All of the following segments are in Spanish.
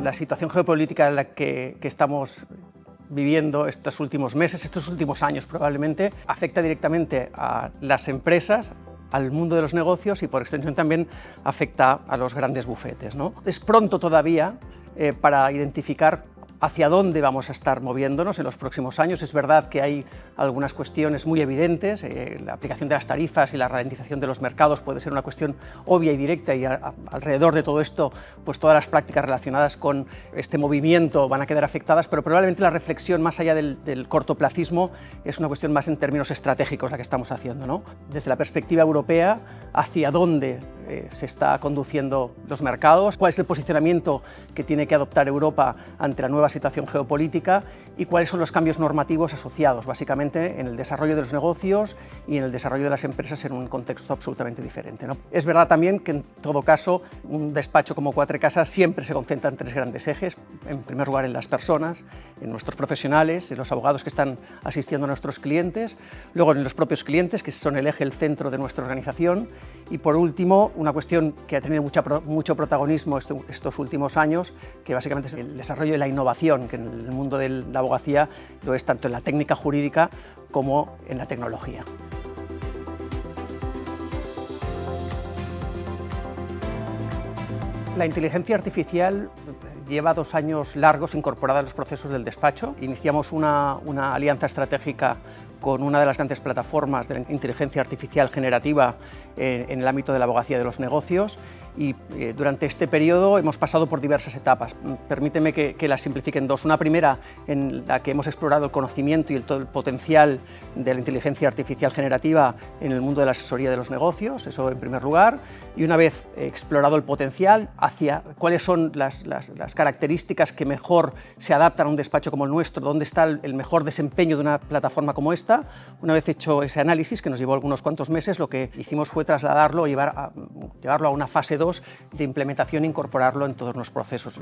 La situación geopolítica en la que estamos viviendo estos últimos meses, estos últimos años probablemente, afecta directamente a las empresas, al mundo de los negocios y por extensión también afecta a los grandes bufetes, ¿no? Es pronto todavía para identificar hacia dónde vamos a estar moviéndonos en los próximos años. Es verdad que hay algunas cuestiones muy evidentes, la aplicación de las tarifas y la ralentización de los mercados puede ser una cuestión obvia y directa y alrededor de todo esto pues todas las prácticas relacionadas con este movimiento van a quedar afectadas, pero probablemente la reflexión más allá del cortoplacismo es una cuestión más en términos estratégicos la que estamos haciendo, ¿no? Desde la perspectiva europea, hacia dónde se está conduciendo los mercados, cuál es el posicionamiento que tiene que adoptar Europa ante la nueva situación geopolítica y cuáles son los cambios normativos asociados, básicamente en el desarrollo de los negocios y en el desarrollo de las empresas en un contexto absolutamente diferente, ¿no? Es verdad también que en todo caso un despacho como Quatre Casas siempre se concentra en tres grandes ejes, en primer lugar en las personas, en nuestros profesionales, en los abogados que están asistiendo a nuestros clientes, luego en los propios clientes que son el eje, el centro de nuestra organización y por último una cuestión que ha tenido mucho protagonismo estos últimos años, que básicamente es el desarrollo de la innovación, que en el mundo de la abogacía lo es tanto en la técnica jurídica como en la tecnología. La inteligencia artificial lleva 2 años largos incorporada en los procesos del despacho. Iniciamos una alianza estratégica con una de las grandes plataformas de la inteligencia artificial generativa en el ámbito de la abogacía de los negocios y durante este periodo hemos pasado por diversas etapas. Permíteme que las simplifique en dos. Una primera en la que hemos explorado el conocimiento y todo el potencial de la inteligencia artificial generativa en el mundo de la asesoría de los negocios, eso en primer lugar, y una vez explorado el potencial hacia cuáles son las características que mejor se adaptan a un despacho como el nuestro, dónde está el mejor desempeño de una plataforma como esta. Una vez hecho ese análisis, que nos llevó algunos cuantos meses, lo que hicimos fue trasladarlo, llevarlo a una fase 2 de implementación e incorporarlo en todos los procesos.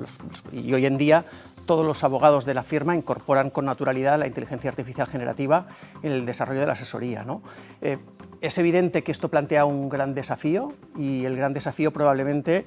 Y hoy en día todos los abogados de la firma incorporan con naturalidad la inteligencia artificial generativa en el desarrollo de la asesoría, ¿no? Es evidente que esto plantea un gran desafío y el gran desafío probablemente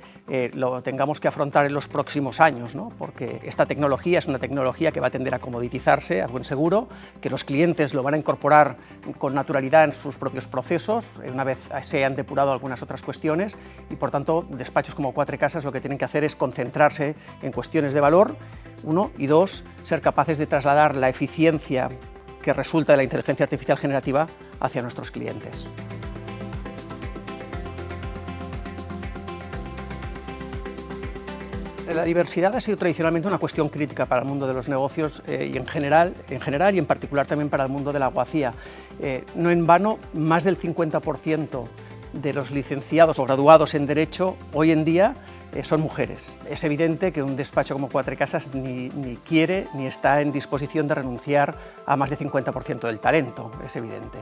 lo tengamos que afrontar en los próximos años, ¿no? Porque esta tecnología es una tecnología que va a tender a comoditizarse, a buen seguro, que los clientes lo van a incorporar con naturalidad en sus propios procesos, una vez se han depurado algunas otras cuestiones y por tanto despachos como Quatre Casas lo que tienen que hacer es concentrarse en cuestiones de valor, uno, y dos, ser capaces de trasladar la eficiencia que resulta de la inteligencia artificial generativa hacia nuestros clientes. La diversidad ha sido tradicionalmente una cuestión crítica para el mundo de los negocios y en general y en particular también para el mundo de la abogacía. No en vano, más del 50% de los licenciados o graduados en Derecho hoy en día son mujeres. Es evidente que un despacho como Quatre Casas ni quiere ni está en disposición de renunciar a más del 50% del talento, es evidente.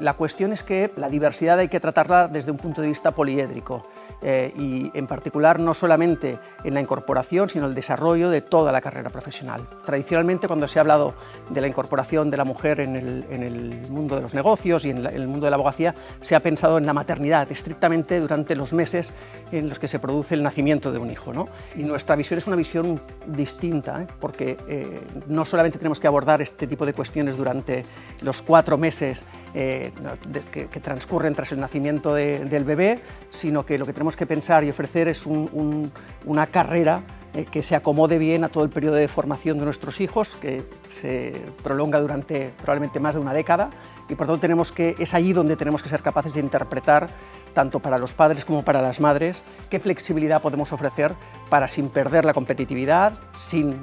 La cuestión es que la diversidad hay que tratarla desde un punto de vista poliédrico y en particular no solamente en la incorporación sino el desarrollo de toda la carrera profesional. Tradicionalmente cuando se ha hablado de la incorporación de la mujer en el mundo de los negocios y en el mundo de la abogacía se ha pensado en la maternidad estrictamente durante los meses en los que se produce el nacimiento de un hijo, ¿no? Y nuestra visión es una visión distinta, porque no solamente tenemos que abordar este tipo de cuestiones durante los 4 meses que transcurren tras el nacimiento del bebé, sino que lo que tenemos que pensar y ofrecer es una carrera que se acomode bien a todo el periodo de formación de nuestros hijos, que se prolonga durante probablemente más de una década, y por tanto es allí donde tenemos que ser capaces de interpretar, tanto para los padres como para las madres, qué flexibilidad podemos ofrecer para, sin perder la competitividad, sin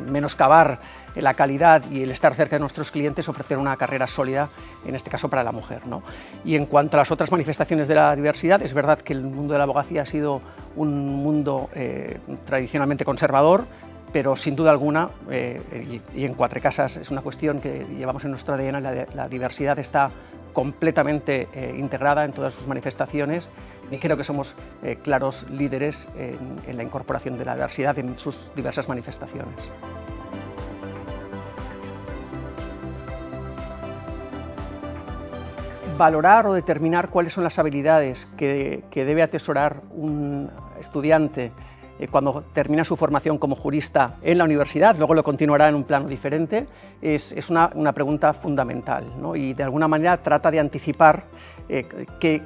menoscabar la calidad y el estar cerca de nuestros clientes, ofrecer una carrera sólida, en este caso para la mujer, ¿no? Y en cuanto a las otras manifestaciones de la diversidad, es verdad que el mundo de la abogacía ha sido un mundo tradicionalmente conservador, pero sin duda alguna, y en Quatre Casas es una cuestión que llevamos en nuestro ADN, la diversidad está completamente integrada en todas sus manifestaciones y creo que somos claros líderes en la incorporación de la diversidad en sus diversas manifestaciones. Valorar o determinar cuáles son las habilidades que debe atesorar un estudiante cuando termina su formación como jurista en la universidad, luego lo continuará en un plano diferente, es una pregunta fundamental, ¿no? Y de alguna manera trata de anticipar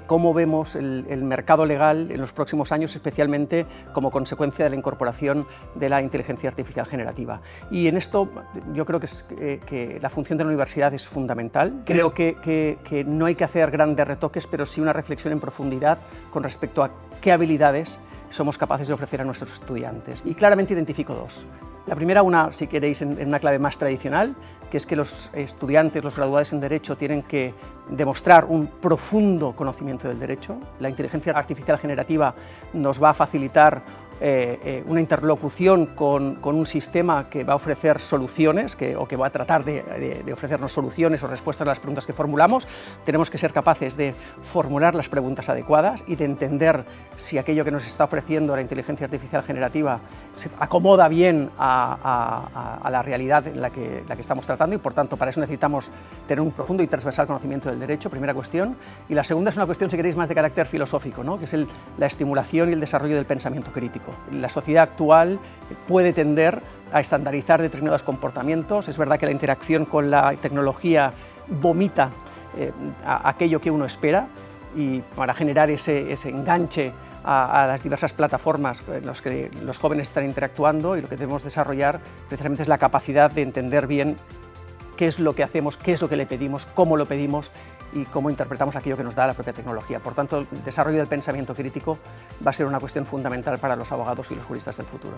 cómo vemos el mercado legal en los próximos años, especialmente como consecuencia de la incorporación de la inteligencia artificial generativa. Y en esto yo creo que la función de la universidad es fundamental. Creo que no hay que hacer grandes retoques, pero sí una reflexión en profundidad con respecto a qué habilidades somos capaces de ofrecer a nuestros estudiantes. Y claramente identifico dos. La primera, si queréis, en una clave más tradicional, que es que los estudiantes, los graduados en Derecho, tienen que demostrar un profundo conocimiento del derecho. La inteligencia artificial generativa nos va a facilitar una interlocución con un sistema que va a ofrecer soluciones o que va a tratar de ofrecernos soluciones o respuestas a las preguntas que formulamos. Tenemos que ser capaces de formular las preguntas adecuadas y de entender si aquello que nos está ofreciendo la inteligencia artificial generativa se acomoda bien a la realidad en la que estamos tratando, y por tanto para eso necesitamos tener un profundo y transversal conocimiento del derecho, primera cuestión. Y la segunda es una cuestión, si queréis, más de carácter filosófico, ¿no? Que es la estimulación y el desarrollo del pensamiento crítico. La sociedad actual puede tender a estandarizar determinados comportamientos. Es verdad que la interacción con la tecnología vomita aquello que uno espera, y para generar ese enganche a las diversas plataformas en las que los jóvenes están interactuando, y lo que debemos desarrollar precisamente es la capacidad de entender bien qué es lo que hacemos, qué es lo que le pedimos, cómo lo pedimos y cómo interpretamos aquello que nos da la propia tecnología. Por tanto, el desarrollo del pensamiento crítico va a ser una cuestión fundamental para los abogados y los juristas del futuro.